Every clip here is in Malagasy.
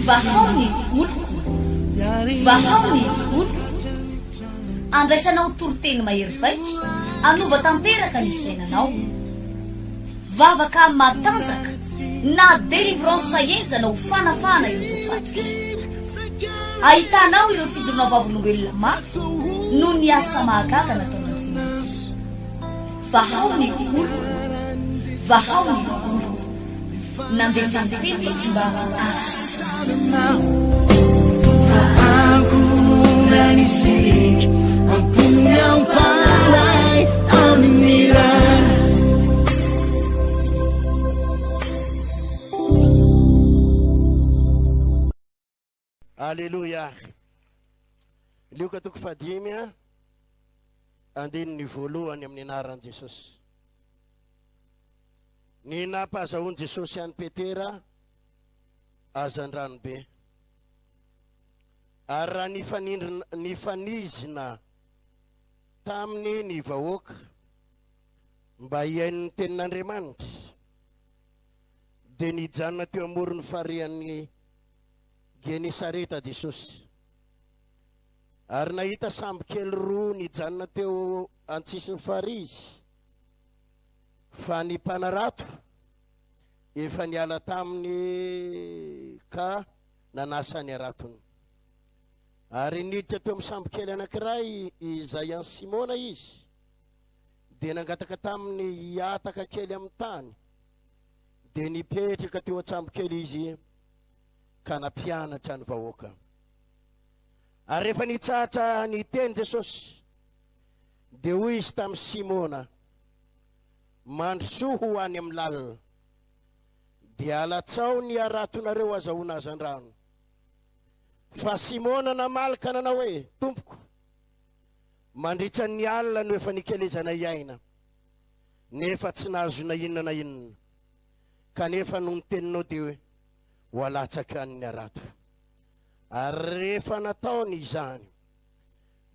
Vahaony oloko, vahaony oloko. Andraisanao toroteny mahery vaiko, anova tanteraka ny fiainanao. Vavaka matanjaka na délivrance enjana ho fanafana ireo fatotra. Ahitanao ireo fijorona vavolombelona maro noho ny asa mahagaga nataon'Andriamanitra. Vahaony oloko, vahaony oloko. Nandehandeha izy mba asitrana. Nanisik ang punyang palay aming niran. Alleluia. Luka toko fadimy andiny ny voalohany amin'ny anaran'i Jesosy. Ny nampahazahoan'i Jesosy any Petera azan-dranobe. Ary raha nifanizina taminy ny vahoaka mba hiain'ny tenin'Andriamanitra dia nijanona teo amoron'ny farihan'ny Genesareta Jesosy. Ary nahita sambo kely roa nijanona teo antsisin'ny fary izy, fa ny mpanarato efa niala taminy ka nanasa ny aratony. Ary niditra teo amin'ny sambo kely anankiray izay an'i Simona izy, dia nangataka taminy hiataka kely amin'ny tany, dia nipetraka teo an-tsambo kely izy ka nampianatra ny vahoaka. Ary rehefa nitsahatra niteny Jesosy, dia hoy izy tamin'i Simona, mandrosoa ho any amin'ny lalina, dia alatsao ny aratonareo azahoana azy an-drano. Fa Simona namalaka nanao hoe, Tompoko, mandritra ny alina no efa nikelezana iaina, nefa tsy nahazona inona na inona, kanefa no niteninao dia hoe ho alatsaka ny arato. Ary rehefa nataony izany,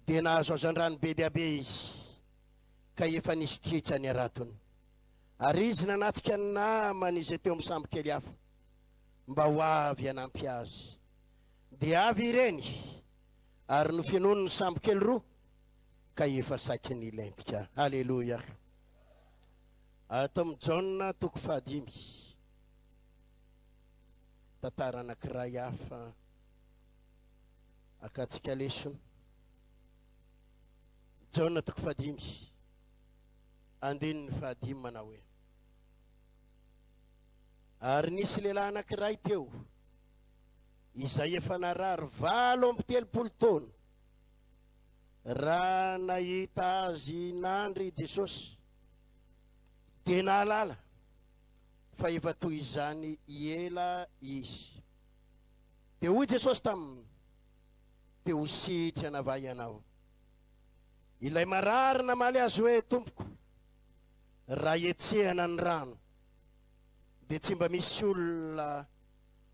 dia nahazo azan-drano be dia be izy, ka efa nisy tritra ny aratony. Ary izy nanatsika ny namany izay teo amin'ny sambo kely hafa mba ho avy hanampy azy. Dia avy ireny, ary no fienono ny sambo kely roa, ka efa saky nilentika. Alleluia. Ato amin'ny Jaona toko fahadimy, tantara anankiray hafa akatsika lesona. Jaona toko fahadimy andininy fahadimy manao hoe, ary nisy lehilahy anankiray teo izay efa narary 80 taona. Raha nahita azy nandry Jesosy dia nahalala fa efa toy izany ela izy. Dia hoy Jesosy taminy, dia ho sitrana navay ianao. Ilay marary namaly azy hoe, Tompoko, raha etsehana ny rano dia tsy mba misy olona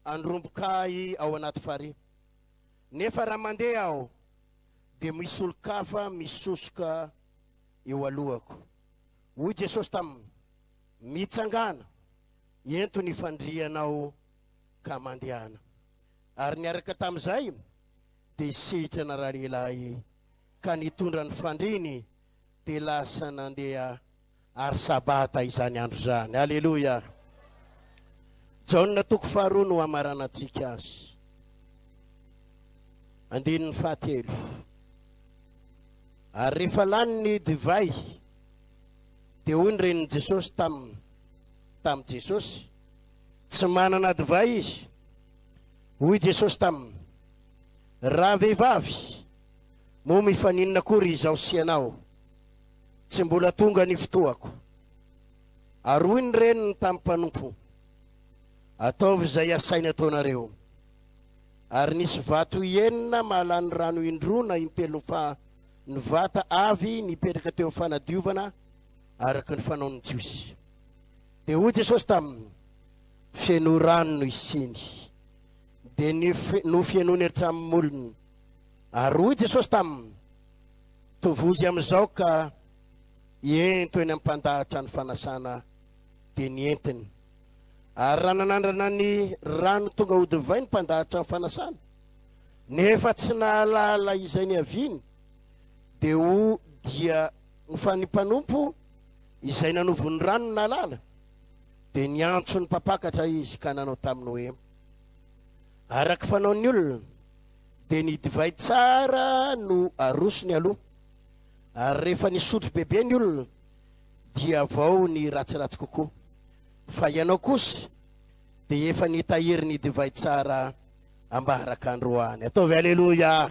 andrombokay ao anaty fary. Nefa raha mandeha aho dia misy olo-kafa misosoka eo alohako. Hoy Jesosy taminy, mitsangana, ento ny fandrianao ka mandehana. Ary niaraka tamin'izay dia sitrana raha lehilahy ka nitondra ny fandriny dia lasa nandeha ary sabata izany andro zany. Alleluia. Jaona toko faharoa no amaranantsika azy. Andininy fahatelo. Ary rehefa lany ny divay, dia hoy ny renin'i Jesosy tamin'ny Jesosy, tsy manana divay izy. Hoy Jesosy taminy, raha vehivavy, moa mifaninona akory izaho sy ianao, tsy mbola tonga ny fotoako. Ary hoy ny reniny tamin'ny mpanompo, ataovy izay asaina ataonareo. Ary nisy vato enina mahalany rano indroana impelo ny vata avy nipetraka teo fanadiovana araka ny fanaon'ny Jiosy. Dia hoy Jesosy taminy, feno rano no isiny, dia no fienony eritsamin'olony. Ary hoy Jesosy taminy, tovozy amin'izao ka hiento eny amin'ny mpandahatra ny fanasana dia nientiny. ary raha nanandrana ny rano tonga ho divainy mpandahatra ny fanasana nefa tsy nahalala izay ny aviny dia ho dia ny fanimpanompo izay nanovony rano nalala dia niantso ny mpapakatra izy ka nanao taminy hoe araka fanaon'ny olona dia ny divay tsara no arosony aloha ary rehefa nisotro bebe ny olona dia vao ny ratsiratsy kokoa fa ianao kosa dia efa nitahiry ny divay tsara ambaraka androany ataovy aleloia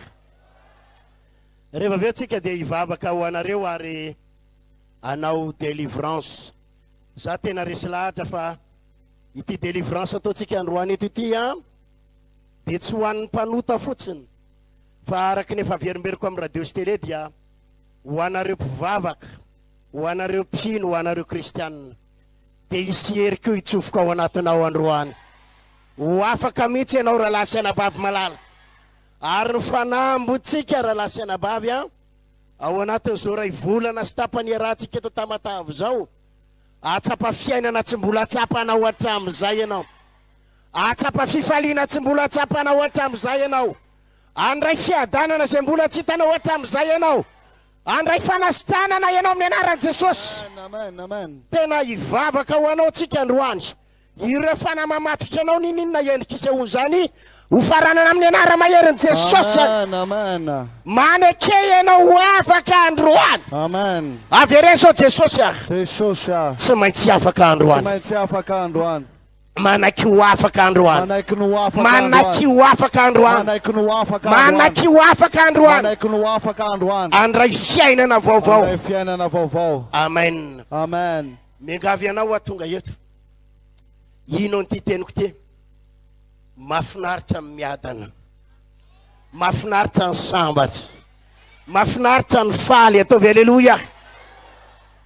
rehefa aveo tsika dia hivavaka ho anareo ary anao délivrance za tena resy lahatra fa ity délivrance ataotsika androany eto ity a dia tsy ho an'ny mpanota fotsiny fa araky nefa averimberiko amin'ny radio sy télé dia ho anareo mpivavaka ho anareo mpino ho anareo kristianina dia hisy heriko hitsofoka ao anatinao androany ho afaka mihitsy ianao raha lahy sianabavy malala ary ny fanambotsika raha lahy sianabavy a ao anatin'izao ray volana sy tapany arahantsika eto tamatavy zao atsapa fiainana tsy mbola atsapanao hatramin'izay ianao atsapa fifaliana tsy mbola atsapanao hatramin'izay ianao andray fiadanana izay mbola tsy hitanao hatramin'izay ianao andray fanastanana ianao amin'ny anaran'i Jesosy tena hivavaka ho anao tsika androany ireo fanamamatotra anao ninina endrika isehoany zany ho faranana amin'ny anara maherin'i Jesosy maneke ianao ho afaka androany avy ere zao Jesosy tsy maintsy afaka androany manaky ho afaka androany manaky ho afaka androany manaky ho afaka androany andray fiainana vaovao amen miangavy anao atonga eto ino ny ty teniko ty mafinaritra ny miadana mafinaritra ny sambatra mafinaritra ny faly ataovy aleloia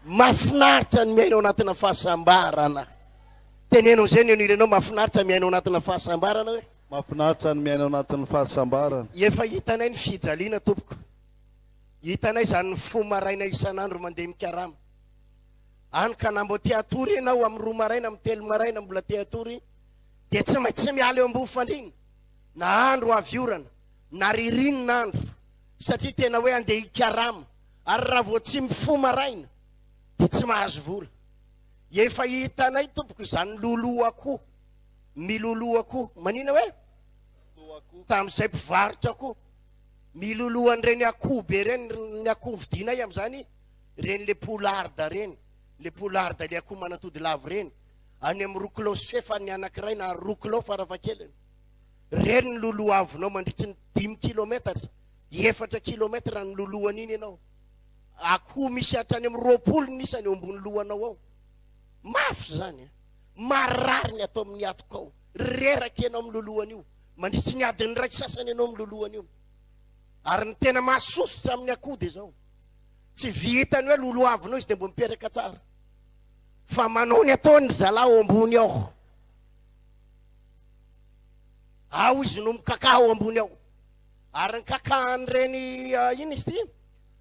mafinaritra ny miainao anatina fahasambarana tenenao zay ny irenao mafinaritra miainao anatina fahasambarana hoe mafinaritra ny miainao anatin'ny fahasambarana efa hitanay ny fijaliana tompoko hitanay zany ny fo maraina isan'andro mandeha mikarama any ka nambo ty atory ianao amin'ny roa maraina amin'ny telo maraina mbola ty atory dia tsy maintsy miala eo ambony fandrina na andro avy orana na ririnina andro satria tena hoe andeha hikarama ary raha vao tsy mifo maraina dia tsy mahazo vola efa hitanay tompoko zany loloako miloloako manina hoe tamin'izay mpivarotra akoho milolohan'ireny akoho be reny ny akoho vidinay amin'izany reny le poularda reny le poularda le akoho manatody lavo reny any amin'ny roa kilô sy fefany anankiray na roa kilô farafakeliny reny ny lolo avonao mandritry ny 5 kilometatra 4 kilometra ny lolohan iny ianao akoho misy hatrany amin'ny 20 nisany eo ambony lohanao ao mafy zany marary ny atao amin'ny atoko ao reraky ianao amin'ny lolohan io mandritry ny adiny raiky sasany ianao amin'ny lolohan io ary ny tena mahasosotra amin'ny akoho dia zao tsy vitany hoe lolo avonao izy dia mbo miperaka tsara fa manao ny ataony zalao ambony ao ao izy no mikakao ambony ao ary ny kakahany reny ino izy ty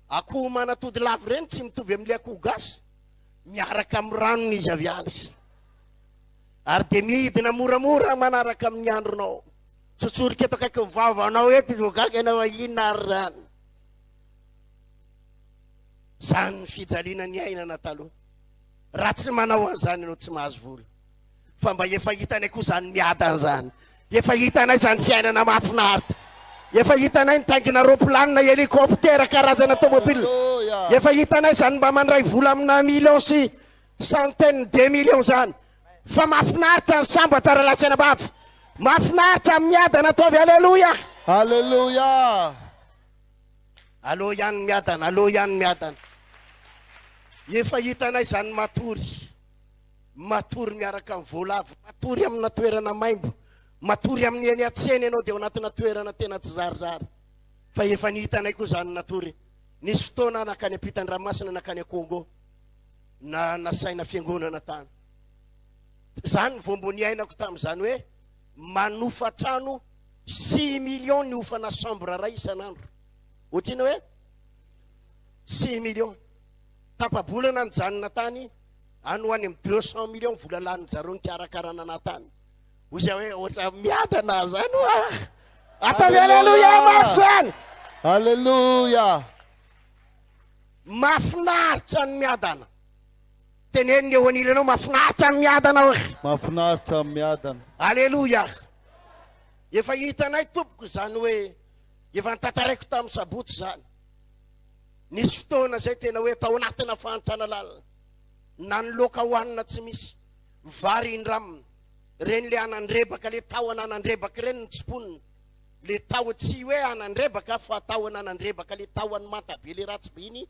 akoho manatody lavo reny tsy mitovy amin'le akoho gasy miaraka amin'ny ranony izy avy azy ary dia midina moramora manaraka amin'ny andronao tsotsorika eto akaiky mivavanao eto izy vogaga ianao inona ary zany zany ny fijaliana ny ainana taloha raha tsy manao an'izany ianao tsy mahazo vola fa mba efa hitanay koa zany miadana zany efa hitanay zany fiainana mahafinaritra efa hitanay nitaingina roplanina helicoptera karazana tomobile efa hitanay zany mba mandray vola amina million sy centaine de million zany fa mahafinaritra ny sambatra raha lahy sianabavy mahafinaritra miadana ataovy aleloia Alléluia. alo ihany miadana alo ihany miadana efa hitanay zany matory miaraka amin'ny voalavo matory amina toerana maimbo matory amin'ny eny atseny ianao dia ao anatina toerana tena tsy zarizary fa efa nihitanay koa zany natory nisy fotoana nakany ampitan-dranomasina nakany Congo na nasaina fiangonana tany zany vombo ny ainako tamin'izany hoe manofa trano 6 millions ny ofana chambre ray isan'andro ohatriny hoe 6 millions tapabolana nijanona tany Anu any 200 millions vola lany zareo ny karakarana natany. Ozy hoe ohatsa miadana zany atavy aleluya mafy zany. Hallelujah. Mafinaritra ny miadana. Teneniny eo anilanao mafinaritra ny miadana hoe. Mahafinaritra miadana. Aleluya. Efa hitanay tompoko zany hoe efa nitantaraiko tamin'ny sabotsy zany. Nisy fotoana zay tena hoe tao anatina fantrana lalina. Na ny loka hoanina tsy misy. Vary indramina. Reny le anandrebaka le tahona anandrebaka reny ny tsiponina. Le taho tsy hoe anandrebaka fa tahona anandrebaka le tahony manta be le ratsy be iny.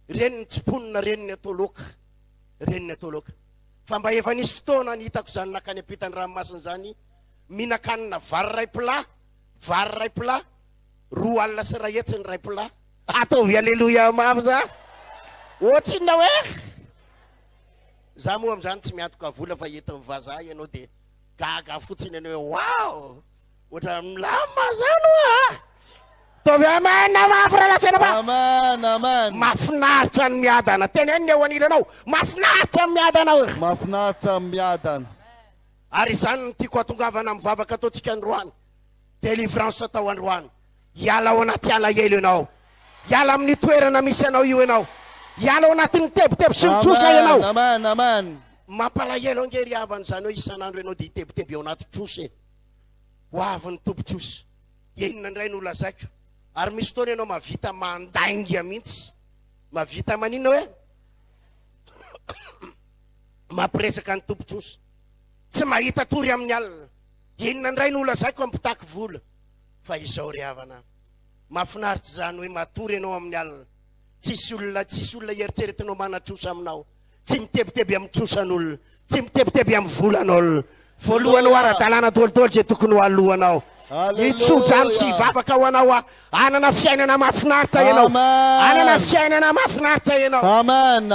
Reny ny tsiponina reny ny atao loka. Reny ny atao loka. Fa mba efa nisy fotoana ny hitako zany nakany ampitany ranomasina zany. Minakanina vary ray plat. Vary ray plat. 2 alina sy ray hetsy ny ray plat. Ataovy aleluya mafy za. Ohatrina hoe. Za moa am'zany tsy miantoka vola fa hita vazaha ianao de gaga fotsiny ianao hoe wow. Otra milama zany hoa. Tovy amen mafy ralasana ba. Amen, amen. Mafinaritra ny miadana. Teneniny eo anilanao. Mafinaritra ny miadana hoe. Mahafinaritra miadana. Ary zany ny tiako atongavana mivavaka ataotsika androany. Délivrance atao androany. Hiala ao anaty alahelo ianao. Hiala amin'ny toerana misy anao io ianao. Hiala ao anatin'ny tebotebo sy ny trosa ianao. Amen, amen. Mampalahelo angery havany zany hoe isan'andro ianao de tebotebo ao anaty trosa e. Ho avy ny tompo-trosa. Inona indray no lazaiko. Ary misy fotoana ianao mavita mandainga mihitsy. Mavita maninona hoe? Mampiresaka ny tompo-trosa. Tsy mahita tory amin'ny alina. Inona indray no lazaiko ampitaky vola. Fa izao ry havana. Mafinaritra zany hoe matory ianao amin'ny alina. Tsisy olona eritreretinao manatrosa aminao. Tsy mitebiteby amin'ny trosan'olona. Tsy mitebiteby amin'ny volan'olona. Voalohany ho ara-dalàna tolotolo zay tokony ho alohanao. Itsodrano tsy hivavaka ho anao anana fiainana mafinaritra ianao. Anana fiainana mafinaritra ianao. Amen.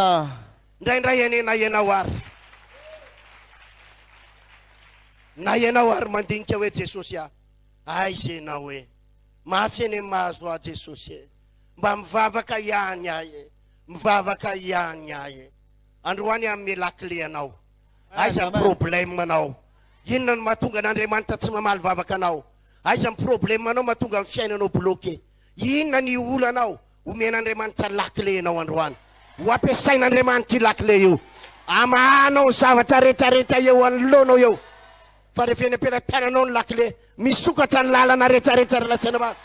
Indraindray enena ianao ary. Na ianao ary mandinika hoe Jesosy aiza ianao hoe mafy eny mahazo a Jesosy mba mivavaka ihany ahy. Mivavaka ihany ahy. Androany amin'ny lakile anao. Aiza problème anao. Inona no mahatonga n'Andriamanitra tsy mamaly vavaka anao. Aiza ny problème anao mahatonga ny fiainanao bloqué. Inona ny olanao omen'Andriamanitra lakile anao androany. Ho ampiasain'Andriamanitra lakile io. Amanao zavatra rehetrarehetra eo anoloanao eo. Fa rehefa eny ampelantananao ny lakile misokatra ny lalana rehetrarehetra relasana ba.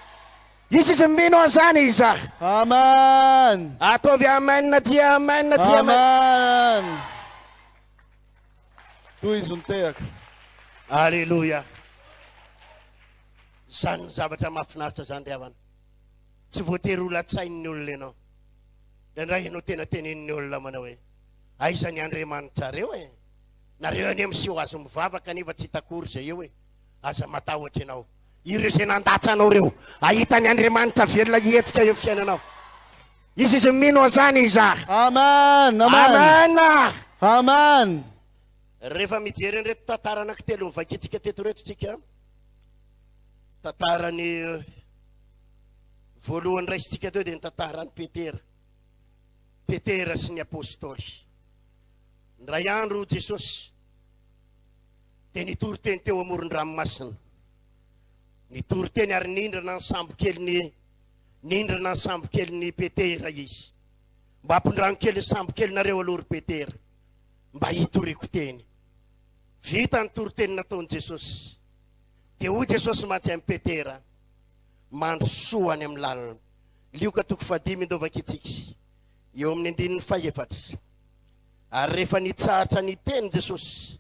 Izy mino zany iza. Amen. Ataovy amen dia amen dia amen. Amen. Tohizo ny tehaka. Aleluya. Zany zavatra mafinaritra zany ry havana. Tsy voatery ho latsain'ny olona ianao. Indray ianao tena tenenin'ny olona manao hoe aiza ny Andriamanitra reo e. Nareo any am'sio azo mivavaka nefa tsy hitakory zay eo e. Aza matahotra ianao. Ireo zay nandatsanao reo. Ahita ny Andriamanitra velona hihetsika eo fiainanao. Izy mino zany iza. Amen. Amen. Amen. Rehefa mijery reto tantara anankitelo mivakitsika teto reto tsika. Tantarany voalohany raisitsika teo dia ny tantarany Petera. Petera sy ny apôstôly. Ndray andro Jesosy dia nitory teny teo amoron-dranomasina. Nitory teny ary nindrana ny sambo keliny Petera izy. Mba ampondrano kely ny sambo kelinareo aloha ry Petera. Mba hitoriko teny. Vita ny toro-teny nataon'i Jesosy. Dia hoy Jesosy matsy amin'ny Petera. Mandrosoany amin'ny lalina. Lioka 5 ndovakitsika. Eo amin'ny 14. Ary rehefa nitsahatra ny teny Jesosy.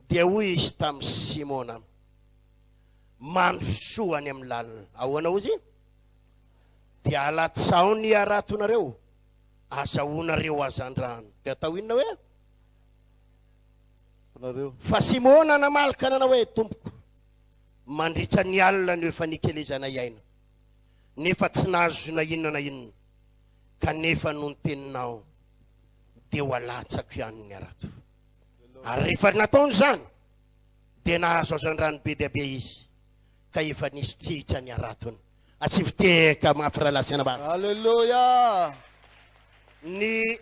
Dia hoy izy tamin'ny Simona. Mandrosoany amin'ny lalina. Ahoana izy? Dia alatsao ny aratonareo. Azahoanareo azandrano. Dia atao inona hoe? Fa Simona namalaka nanao hoe tompoko. Mandritra ny alina ny efa nikelezana iaina. Nefa tsy nahazo na inona na inona. Kanefa noho ny teninao dia ho alatsako ihany ny arato. Ary rehefa nataony zany dia nahazo azandrano be dia be izy. Ka efa nisy trihitra ny aratony. Asiviteka mafy rahalasana ba. Hallelujah. Ny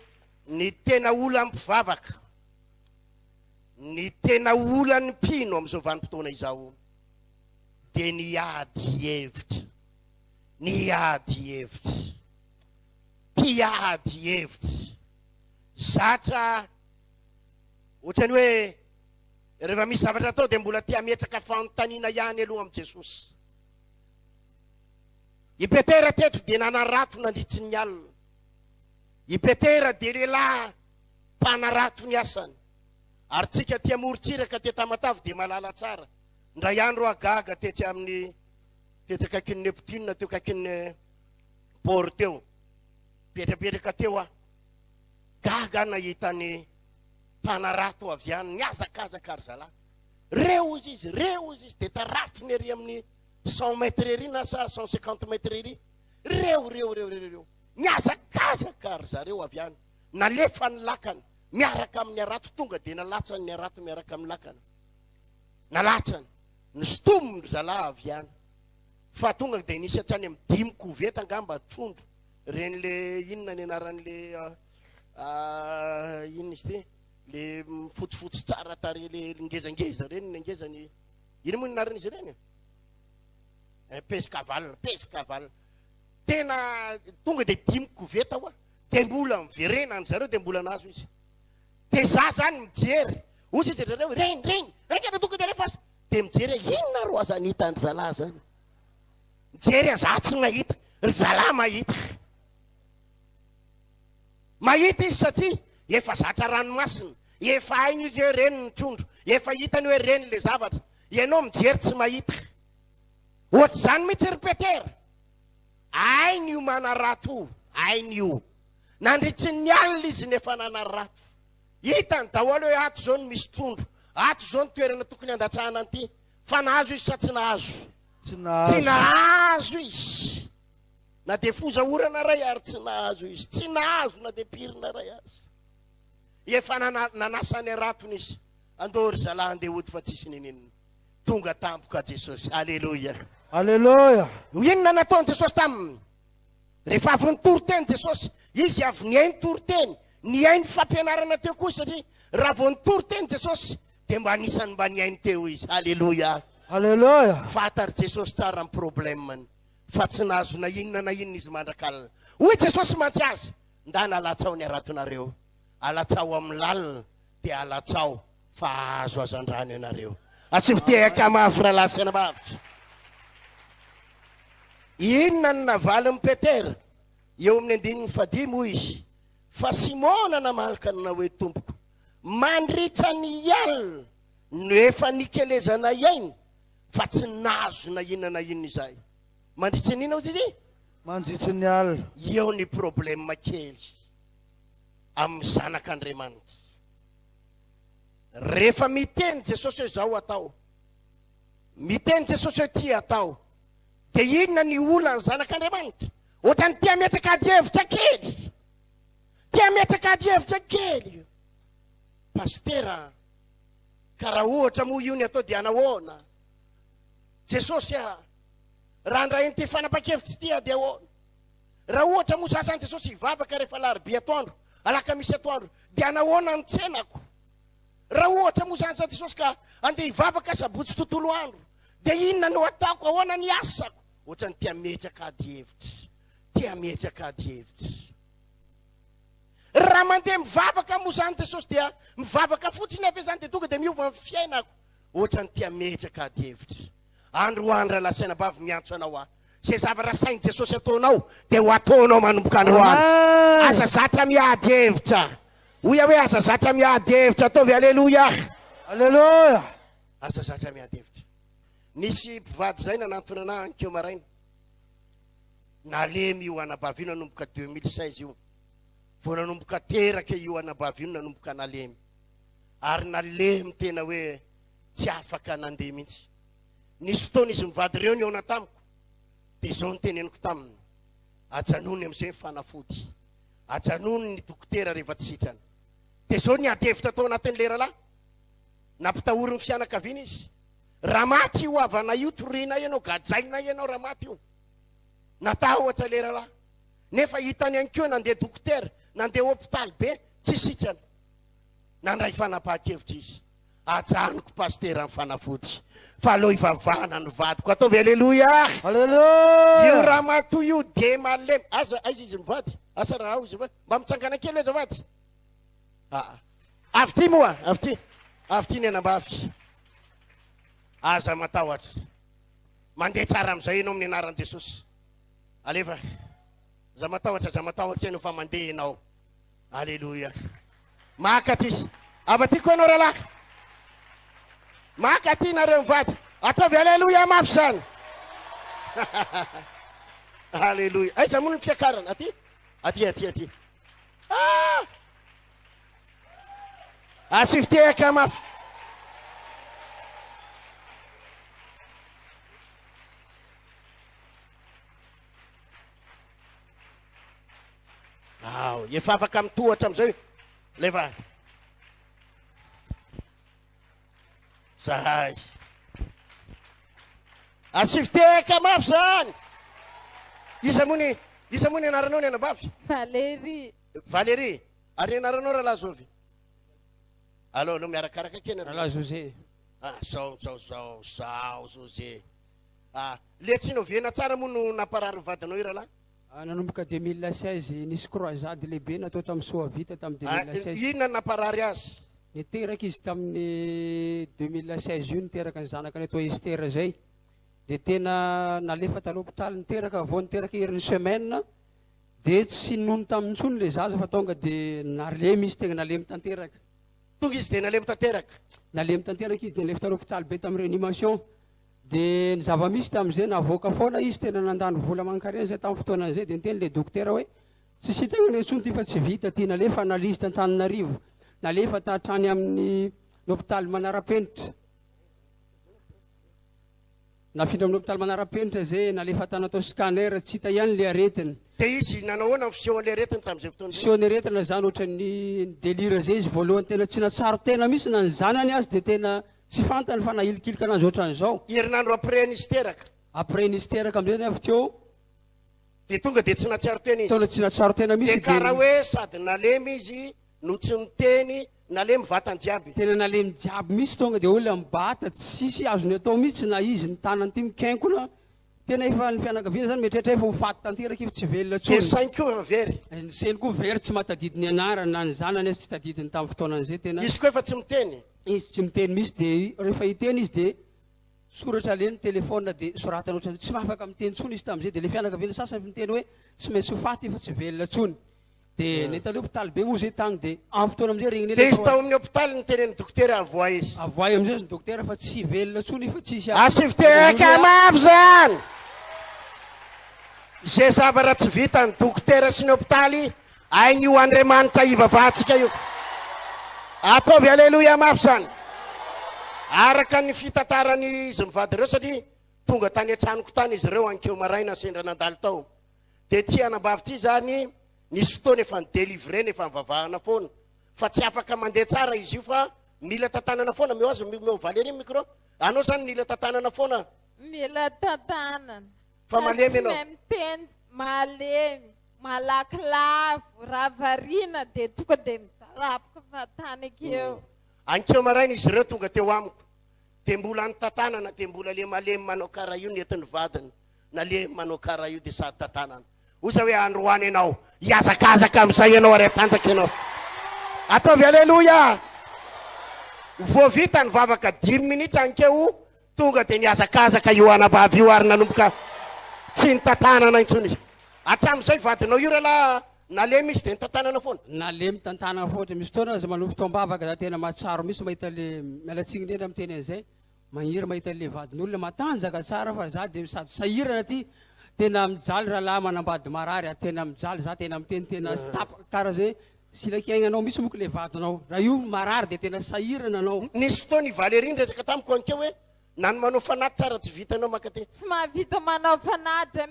ny tena ola mpivavaka, ny tena ola ny mpino amin'izao vanim-potoana izao dia ny ady hevitra, ny ady hevitra, mpiady hevitra. Zatra ohatrany hoe rehefa misy zavatra atao dia mbola tia metraka fanontaniana ihany aloha amin'i Jesosy. I Petera teto dia nanarato nandritry ny alina. I Petera dia lehilahy mpanarato ny asany. Ary tsika tia morontsiraka tia Tamatavy dia malala tsara. Ndray andro agaga tetsy amin'ny tetsy akaikin'ny Neptune teo akaikin'ny port teo. Petrapetraka teo ah. Gaga nahitany mpanarato avy any niazakazaka ry zalahy. Reo izy dia tarafiny ery amin'ny 100 mètres ery na sa 150 mètres ery. Reo niazakazaka ry zareo avy any. Nalefa ny lakana miaraka amin'ny arato, tonga dia nalatsany ny arato miaraka amin'ny lakana. Nalatsany nystomy ry zalahy avy any. Fa tonga dia nisy hatrany amin'ny 5 koveta angamba trondro. Reny le inona ny anaran'le inona izy ty? Le fotsifotsy tsara tary le ngezangeza reny, ny ngezany ino moa ny anaran'izy reny? Pescaval. Tena tonga dia 5 koveta hoa. Dia mbola miverena ny zareo, dia mbola nazo izy. Dia za zany mijery. Ozy izy zareo reny raikana tonga dia rehefa dia mijery inona ro aza nita ny zalahy zany. Mijery za tsy mahita, ry zalahy mahita. Mahita izy satria efa zatra ranomasina, efa hainy izy hoe reny ny trondro, efa hitany hoe reny le zavatra. Ianao mijery tsy mahita. Ohatry zany mihitsy ry Petera. Ainy io manarato, ainy io. Nandritry ny alina izy nefa nanarato. Hitany daholo hoe ato zao ny misy trondro, ato zao ny toerana tokony andatsahana an'ity. Fa nahazo izy sa tsy nahazo? Tsy nahazo izy. Na dia fozaorana ray ary tsy nahazo izy. Tsy nahazo na dia pirina ray azy. Efa nanasany aratony izy. Andory zalahy andeha hody fa tsisy ninina. Tonga tampoka Jesosy. Alleluia. Alleluia. Inona nataony Jesosy taminy? Rehefa avy nitory-teny Jesosy, izy avy niainy tory-teny, niainy fampianarana teo koa satria raha vao nitory-teny Jesosy dia mba anisany mba niainy teo izy. Alleluia. Alleluia. Fatary Jesosy tsara ny problemany. Fa tsy nahazo na inona izy mandrakalina. Hoy Jesosy mantsy azy, nda nalatsao ny aratonareo. Alatsao amin'ny lalina dia alatsao fa azo azandrano ianareo. Asivitehaka mafy rahalahy sy anabavitra. Inona ny navaly ny Petera? Eo amin'ny 15 izy. Fa Simona namalaka na hoe tompoko, mandritra ny alina no efa nikelezana iainy, fa tsy nahazo na inona izay. Mandritra nina ozy izy? Mandritra ny alina. Eo ny problema kely amin'ny zanak'Andriamanitra. Rehefa miteny Jesosy hoe zao atao, miteny Jesosy hoe ty atao, dia inona ny olana zanak'Andriamanitra? Ohatrany tia metraka ady hevitra kely. Tia metraka ady hevitra kely. Pastera, karaha ohatra moa io ny atao dia nahoana? Jesosy raha andrainy ty fanapa-kevitra ty dia ahoana? Raha ohatra moa sasany Jesosy hivavaka rehefa alarobia atoandro, alakamisy atoandro, dia nahoana ny tsenako? Raha ohatra moa zany Jesosy ka andeha hivavaka sabotsy tontolo andro, dia inona no ataoko? Ahoana ny asako? Ohatrany tia metraka ady hevitra. Tia metraka ady hevitra. Raha mandeha mivavaka moa zany Jesosy dia mivavaka fotsiny avy zany dia tonga dia miova amin'ny fiainako. Ohatrany tia metraka ady hevitra. Androandro lasaina bavy miantso anao ah. Zay zavatra sainy Jesosy ataonao dia ho ataonao manomboka androandro. Asa zatra miady hevitra. Oya hoe asa zatra miady hevitra ataovy. Alleluia. Alleluia. Asa zatra miady hevitra. Nisy mpivady zay nanantona anahy ankeo maraina. Nalemy io anabavy io nanomboka 2016 io. Vao nanomboka teraka io anabavy io nanomboka nalemy. Ary nalemy tena hoe tsy afaka nandeha mihitsy. Nisy fotoana izy mivady reo ny eo natamiko. Dia zao ny teneniko taminy. Ajanony amin'izay fanafody. Ajanony ny dokotera rehefa tsy sitrany. Dia zao ny ady hevitra tao anatin'ny leralahy. Nampitahory ny fianakaviana izy. Raha maty io avana io, toriana ianao, gadraina ianao raha maty io. Natahotra leralahy. Nefa hitany ankeo nandeha dokotera, nandeha hôpitaly be, tsy sitrana nandray fanapaha-kevitra izy ajanoko pastera amin'ny fanafody fa aloha ivavahana ny vadiko ataovy aleloia io Alléluia. raha matoy io de malemy aiza izy mivady asa raha ao izy mba mitsangana kely eza vady avy ty moa avy ty ny anambavy aza matahotra mandeha tsara amin'izay ianao amin'ny anaran'i Jesosy alefa za matahotra ianao fa mandeha ianao aleloia maka ty avy ty koa anao rahalahy maka ty nareo mivady ataovy aleloia mafy zany aleloia aiza moa ny fiakarana aty asiviteka mafy efa afaka mitohatra am'izay lefa zahay asiviteka mafy zany iza moa ny anaranao ny anabavy Valérie ary anaranao raha laha Zovy alo miarakaraka kena Raha José zao José letsinao viena tsara moa no naparary vadinao io rahalahy nanomboka 2016 nisy croisade lehibe natao tamin'ny Soavita tamin'ny 2016 inona naparary azy niteraka izy tamin'ny 2016 io niteraka ny zanaka ny atao Estera zay dia tena nalefa talo hôpitaly niteraka vao niteraka herin'ny semaine dia tsy nono tamin'ny ntsony le zaza fa tonga dia nalemy izy tegna nalemy tanteraka tonga izy dia nalemy tanteraka nalemy tanteraka izy dia nalefa talo hôpitaly be tamin'ny réanimation dia ny zava-misy tamin'izay navoaka foana izy tena nandany vola mankarena zay tamin'ny fotoanan'izay dia niteny le dokotera hoe tsy sitrana ny antsony ty fa tsy vita ty nalefa nalizy tantaninarivo nalefa tahatrany amin'ny hôpitaly manara-penitra nafindra amin'ny hôpitaly manara-penitra zay nalefa tanatao scanner tsy hita ihany le aretiny dia izy nanao hoana fisehoan'le aretiny tamin'izay fotoana fisehoany aretina zany ohatran'ny delira zay izy voalohany tena tsy natsaro tena misy na ny zanany azy dia tena tsy fantany fa nahilikilika anazy ohatran'izao herinandro après nisy teraka après nisy teraka am'izay avy teo dia tonga dia tsy natsiaro tena izy tona tsy natsaro tena misy dia karaha hoe sady nalemy izy no tsy miteny nalemy vatany jiaby tena nalemy jiaby misy tonga dia olona mibata tsisy azony atao mihitsy na izy ny tanany ty mikenkona tena efa ny fianakaviana zany metrehatra efa ho faty tanteraka efa tsy velona dia tsony sainy koa efa very seny koa very tsy mahatadidiny anarany na ny zanany azy tsy tadidiny tamin'ny fotoanan'izay tena izy koa efa tsy miteny izy tsy miteny misy dia rehefa hiteny izy dia soratra leny telefona dia soratany ohatrany tsy mahafaka miteny tsony izy tamin'izay dia le fianakaviana sasany miteny hoe tsy maintsy ho faty efa tsy velona tsony dia netale hôpitaly be moa zay tagny dia amin'ny fotoana am'izay regny dia izy tao amin'ny hôpitaly ny tenen'ny dokotera avoay izy avoay am'izay ny dokotera fa tsy velona tsony fa tsisy asiviteka mafy zany zay zavatra tsy vita ny dokotera sy ny hôpitaly ainy io Andriamanitra ivavahantsika io ataovy aleloia mafy zany araka ny fitantarany izy mivady ireo satria tonga tany an-tranoko tany izy ireo ankeo maraina sendra nandalo tao dia ty anambavy ty zany nisy fotoana efa nidelivrena efa nivavahana foana fa tsy afaka mandeha tsara izy io fa mila tantanana foana meo azy meo Valérie micro anao zany mila tantanana foana mila tantanana fa malemy ianao miteny malemy malakilavy raha variana dia tonga dia mitarapoka fa tany akeo ankeo maraina izy ireo tonga teo amiko dia mbola ny tantanana dia mbola le malemy manao karaha io nentin'ny vadiny na le manao karaha io dia sady tantanana oza hoe androany ianao hiazakazaka amin'izay ianao aretanjaka ianao ataovy aleloia voavita ny vavaka 10 minitra ankeo tonga dia niazakazaka io anabavy io ary nanomboka tsy nitantanana intsony hatramin'izay vadinao io rahalahy nalemy izy dia nitantanana foana nalemy tantanana foatra misy fotoana za manombo fotoam-bavaka za tena mahatsaro misy mahita le mialatsiny indrindra amin'ny teny an'izay magniry mahita le vadin'olona matanjaka tsara fa za dia sady sahirana ty tena mijaly rahalahy manambady marary tena mijaly za tena miteny tena tapaka karaha zay silakiainanao misy moko le vadinao raha io marary dia tena sahirana anao nisy fotoana i Valérie resaka tamiko ankeo hoe nany manao fanaty tsara tsy vitanao maka ty tsy mahavita manao fanatra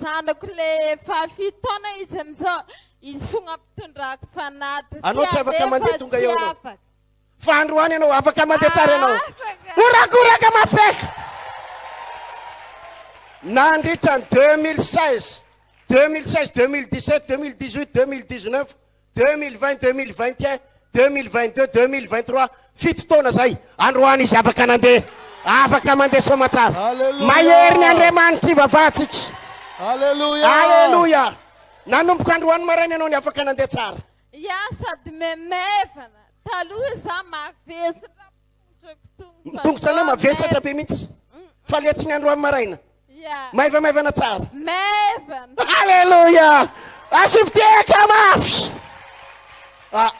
zanako le fafito taona izy amizao izy fonga mpitondrako fanatra anao tsy afaka mandeha tonga eo anao fa androany ianao afaka mandeha tsara ianao orakoraka mafeka nandritra ny 2016 2017 2018 2019 2020 2021 2022 2023 fito taona zay androany izy afaka nandeha afaka mandeha somatsara Hallelujah. mahery ny Andriamanitra ivavahantsika Hallelujah. Alleluia nanomboka androany maraina ianao ny afaka nandeha tsara ia sady memevana taloha za mavesatra tongotra anao mavesatra be mihitsy fa letsy ny androany maraina ia maivamaivana tsara mevana Alleluia asiviteka mafy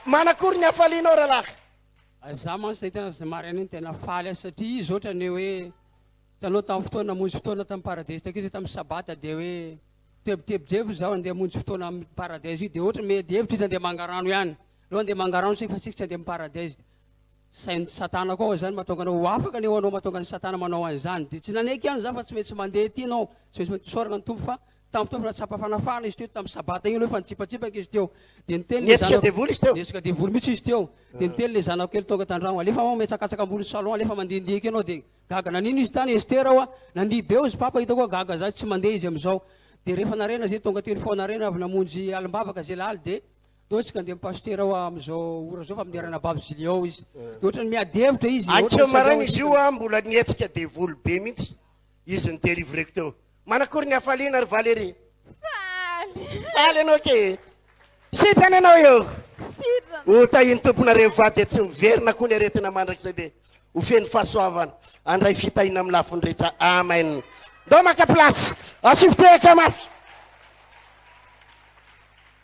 manakory ny afalianao rahalahy za mansa tena za maraina iny tena faly satria izy ohatrany hoe tanao tamin'ny fotoana monjy fotoana tamin'ny paradesy taky izy tamin'ny sabata dia hoe tebotebojebo zaho andeha monjy fotoana amin'ny paradesy io dia ohatra mety hevitra izy andeha mangarano ihany aloha andeha mangarano sika fa tsika tsy andeha amin'ny paradesy sain'ny satana koa zany mahatonga anao ho afaka ny eo anao mahatonga ny satana manao an'izany dia tsy naneky ihany za fa tsy mety tsy mandeha ty anao tsy mety sorana ny tompo fa tamin'ny fotoana tsapa fanafana izy teo tamin'ny sabata iny aloha fa nitsipatsipaka izy teo dia niteny Nietsika devoly izy teo nietsika devoly mihitsy izy teo dia niteny le zanako kely tonga tandragno alefa mo metsakatsaka ambony salon alefa mandindiky ianao dia gaga nanino izy tany Estera oa nandibeo izy papa hitako gaga za tsy mandeha izy amizao dia rehefa narena zay tonga telefona arena avy namonjy alimbavaka zay laly dia ohatsika andeha pasteur oa amizao ora zao fa amin'ny arana baby Ziliao izy dia ohatrany miadevitra izy ankeo maraina izy io mbola nietsika devoly be mihitsy izy ny délivreko teo manakory ny afaliana ry Valérie faly anao ke sitrany anao eo otahiny tomponareo mivady tsy miverina koa ny aretina mandrakizay dia ho feny fahasoavana andray fitahina amin'ny lafiny rehetra amen ndao maka plasy asiviteka mafy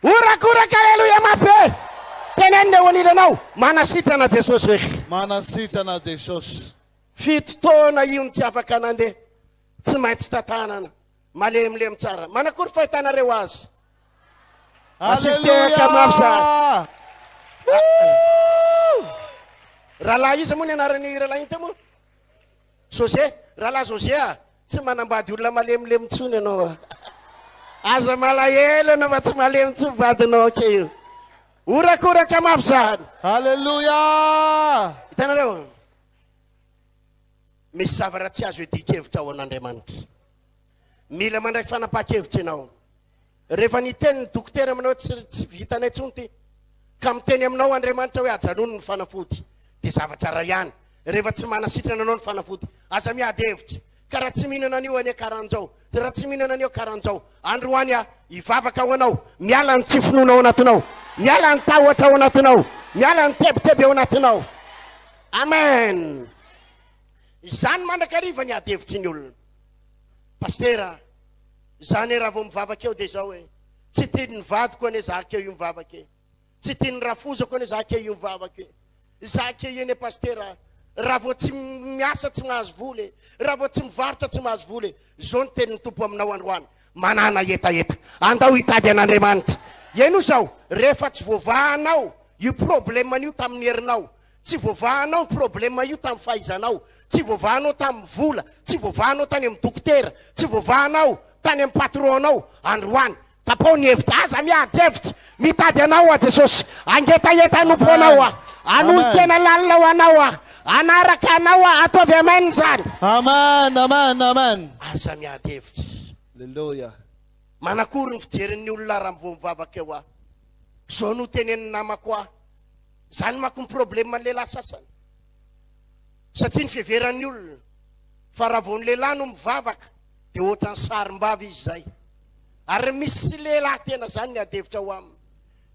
orakoraka aleluia mafy be tenenina eo anilanao manasitrana Jesosy reky Manasitrana Jesosy. fito taona io ny tsy afaka nandeha tsy maintsy tatanana malemilemy tsara manakory fahitanareo azy asiviteka mafy zany rahalahy izy moa ny anarany rahalahy iny tamo José rahalahy José tsy manambady olona malemilemy tsony ianao aza malahelo anao fa tsy malemy tsy vadinao ke io orakoraka mafy zany Hallelujah. hitanareo misy zavatra tsy azo edikevitra ao an'Andriamanitra mila mandray fanapaha-kevitra ianao rehefa niteny ny dokotera aminao tsy vitanay tsony ty ka miteny aminao Andriamanitra hoe ajanony ny fanafody dia zavatra raha ihany rehefa tsy manasitrana anao ny fanafody aza miady hevitra ka raha tsy mihinana an'io anie karan'izao raha tsy mihinana an'io karan'izao androany ivavaka ao anao miala ny tsy finoana ao anatinao miala ny tahotra ao anatinao miala ny teboteby ao anatinao amen izany mandrakariva ny ady hevitry ny olona pastera zany raha vao mivavaka eo dia zao hoe tsy tiany ny vadiko ane zaka eo io mivavaka e tsy tiany rafozako ane zaka eo io mivavaka e zaka eo ene pastera raha vao tsy miasa tsy mahazo voly raha vao tsy mivarotra tsy mahazo voly zao ny tenin'ny tompo aminao androany manana etaeta andao hitady an'Andriamanitra eno zao rehefa tsy voavahanao io problema io tamin'ny herinao tsy voavahanao ny problema io tamin'ny fahaizanao tsy voavahanao tamin'ny vola tsy voavahanao tany amin'ny dokotera tsy voavahanao tany amin'ny patronao androany tapao ny hevitra aza miady hevitra mitady anao a Jesosy angetaeta anompo anao anolo tena lalina ho anao anaraka anao ataovy amen zany Amen, amen, amen. aza miady hevitra Hallelujah. manakory ny fijerin'ny olona raha vao mivavaka eo zao no tenen'ny namako zany mako ny problema ny lehilahy sasany satria ny fiheveran'ny olona fa raha vao ny lehilahy no mivavaka dia ohatra ny sarim-bava izy zay ary misy lehilahy tena zany ny adevitra ho aminy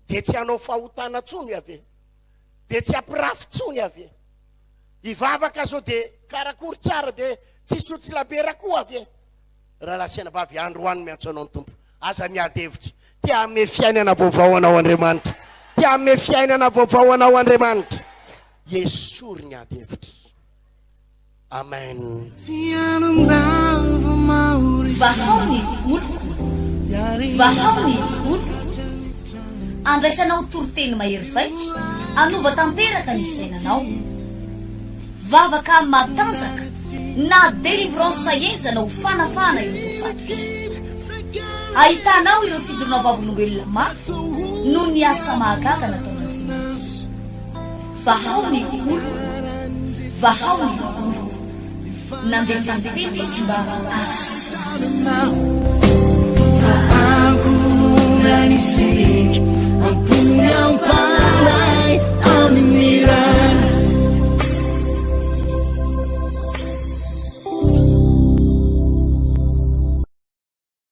dia tsy hanao fahotana tsony ave dia tsy hampirafy tsony ave ivavaka zao dia karakory tsara dia tsy sotry labera koa ave raha lasiana vavy androany miantso anao ny tompo aza miady hevitra tia ame fiainana vaovao anao Andriamanitra tia ame fiainana vaovao anao Andriamanitra Yesory ny ady hevitra amen vahaony oloko vahaony oloko andraisanao toroteny mahery vaika anova tanteraka ny fiainanao vavaka matanjaka na délivrance enjana ho fanafana ireo voafatotra ahitanao ireo fijorona vavolombelona mafy no ny asa mahagaga nataon'Andriamanitra vahaony oloko vahaony oloko nandeha tanteny izy mba Aku nanisik, ampun yang pandai